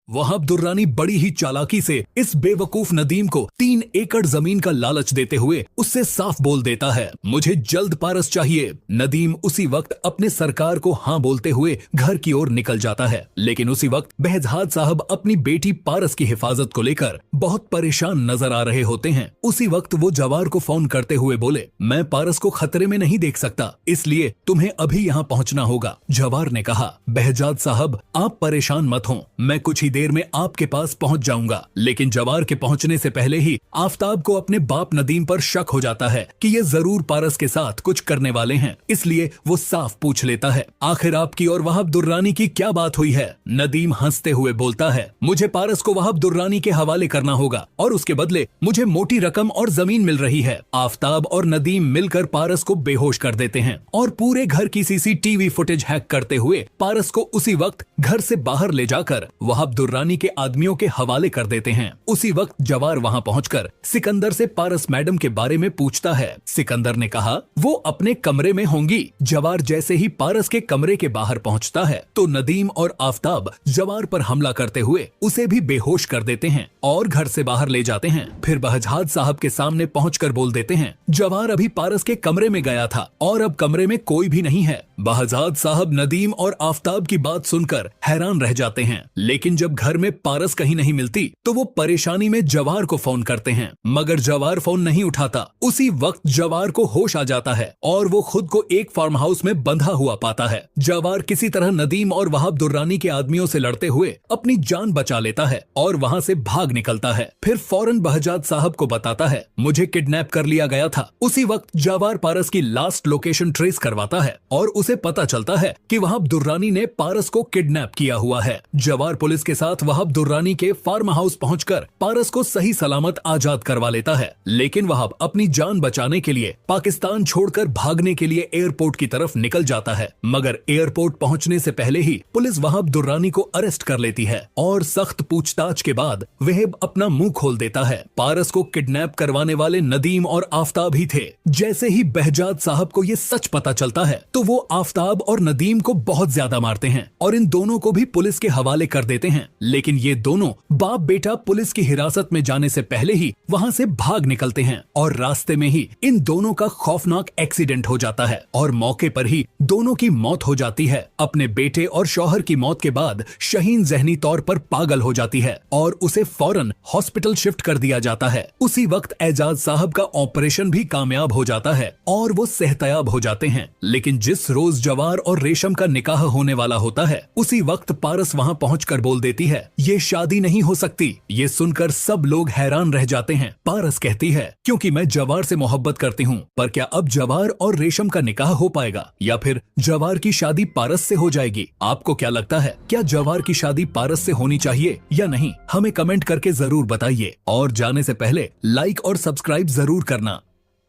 वहाब दुर्रानी बड़ी ही चालाकी से इस बेवकूफ नदीम को 3 एकड़ जमीन का लालच देते हुए उससे साफ बोल देता है, मुझे जल्द पारस चाहिए। नदीम उसी वक्त अपने सरकार को हाँ बोलते हुए घर की ओर निकल जाता है, लेकिन उसी वक्त बहजाद साहब अपनी बेटी पारस की हिफाजत को लेकर बहुत परेशान नजर आ रहे होते हैं। उसी वक्त वो जवार को फोन करते हुए बोले, मैं पारस को खतरे में नहीं देख सकता, इसलिए तुम्हें अभी यहाँ पहुँचना होगा। जवार ने कहा, बहजाद साहब आप परेशान मत हो, मैं कुछ ही देर में आपके पास पहुँच जाऊंगा। लेकिन जवार के पहुँचने से पहले ही आफताब को अपने बाप नदीम पर शक हो जाता है कि ये जरूर पारस के साथ कुछ करने वाले हैं, इसलिए वो साफ पूछ लेता है, आखिर आपकी और वहाब दुर्रानी की क्या बात हुई है? नदीम हंसते हुए बोलता है, मुझे पारस को वहाब दुर्रानी के हवाले करना होगा और उसके बदले मुझे मोटी रकम और जमीन मिल रही है। आफताब और नदीम मिलकर पारस को बेहोश कर देते हैं और पूरे घर की सीसीटीवी फुटेज हैक करते हुए पारस को उसी वक्त घर से बाहर ले जाकर वहाब दुर्रानी के आदमियों के हवाले कर देते हैं। उसी वक्त जवार वहां पहुंचकर सिकंदर से पारस मैडम के बारे में पूछता है। सिकंदर ने कहा वो अपने कमरे में होंगी। जवार जैसे ही पारस के कमरे के बाहर पहुंचता है तो नदीम और आफताब जवार पर हमला करते हुए उसे भी बेहोश कर देते हैं और घर से बाहर ले जाते हैं। फिर बहजाद साहब के सामने पहुंचकर बोल देते हैं, जवार अभी पारस के कमरे में गया था और अब कमरे में कोई भी नहीं है। बहजाद साहब नदीम और आफताब की बात सुनकर हैरान रह जाते हैं, लेकिन जब घर में पारस कहीं नहीं मिलती तो वो परेशानी में जवार को फोन करते हैं, मगर जवार फोन नहीं उठाता। उसी वक्त जवार को होश आ जाता है और वो खुद को एक फार्म हाउस में बंधा हुआ पाता है। जवार किसी तरह नदीम और वहाब दुर्रानी के आदमियों से लड़ते हुए अपनी जान बचा लेता है और वहाँ से भाग निकलता है। फिर फौरन बहजाद साहब को बताता है, मुझे किडनैप कर लिया गया था। उसी वक्त जवार पारस की लास्ट लोकेशन ट्रेस करवाता है और उसे पता चलता है कि वहाब दुर्रानी ने पारस को किडनैप किया हुआ है। जवार पुलिस के साथ वहाब दुर्रानी के फार्म हाउस पहुंचकर पारस को सही सलामत आजाद करवा लेता है, लेकिन वहाब अपनी जान बचाने के लिए पाकिस्तान छोड़कर भागने के लिए एयरपोर्ट की तरफ निकल जाता है, मगर एयरपोर्ट पहुंचने से पहले ही पुलिस वहाब दुर्रानी को अरेस्ट कर लेती है और सख्त पूछताछ के बाद वहेब अपना मुंह खोल देता है। पारस को किडनैप करवाने वाले नदीम और आफताब ही थे। जैसे ही बहजाद साहब को ये सच पता चलता है तो वो आफताब और नदीम को बहुत ज्यादा मारते हैं और इन दोनों को भी पुलिस के हवाले कर देते हैं। लेकिन ये दोनों बाप बेटा पुलिस की हिरासत में जाने से पहले ही वहाँ से भाग निकलते हैं और रास्ते में ही इन दोनों का खौफनाक एक्सीडेंट हो जाता है और मौके पर ही दोनों की मौत हो जाती है। अपने बेटे और शौहर की मौत के बाद शहीन जहनी तौर पर पागल हो जाती है और उसे फौरन हॉस्पिटल शिफ्ट कर दिया जाता है। उसी वक्त एजाज साहब का ऑपरेशन भी कामयाब हो जाता है और वो सेहतयाब हो जाते हैं। लेकिन जिस रोज जवार और रेशम का निकाह होने वाला होता है उसी वक्त पारस वहाँ पहुंचकर बोल देती है, ये शादी नहीं हो सकती। ये सुनकर सब लोग हैरान रह जाते हैं। पारस कहती है, क्योंकि मैं जवार से मोहब्बत करती हूँ, पर क्या अब जवार और रेशम का निकाह हो पाएगा या फिर जवार की शादी पारस से हो जाएगी? आपको क्या लगता है, क्या जवार की शादी पारस से होनी चाहिए या नहीं? हमें कमेंट करके जरूर बताइए और जाने से पहले लाइक और सब्सक्राइब जरूर करना।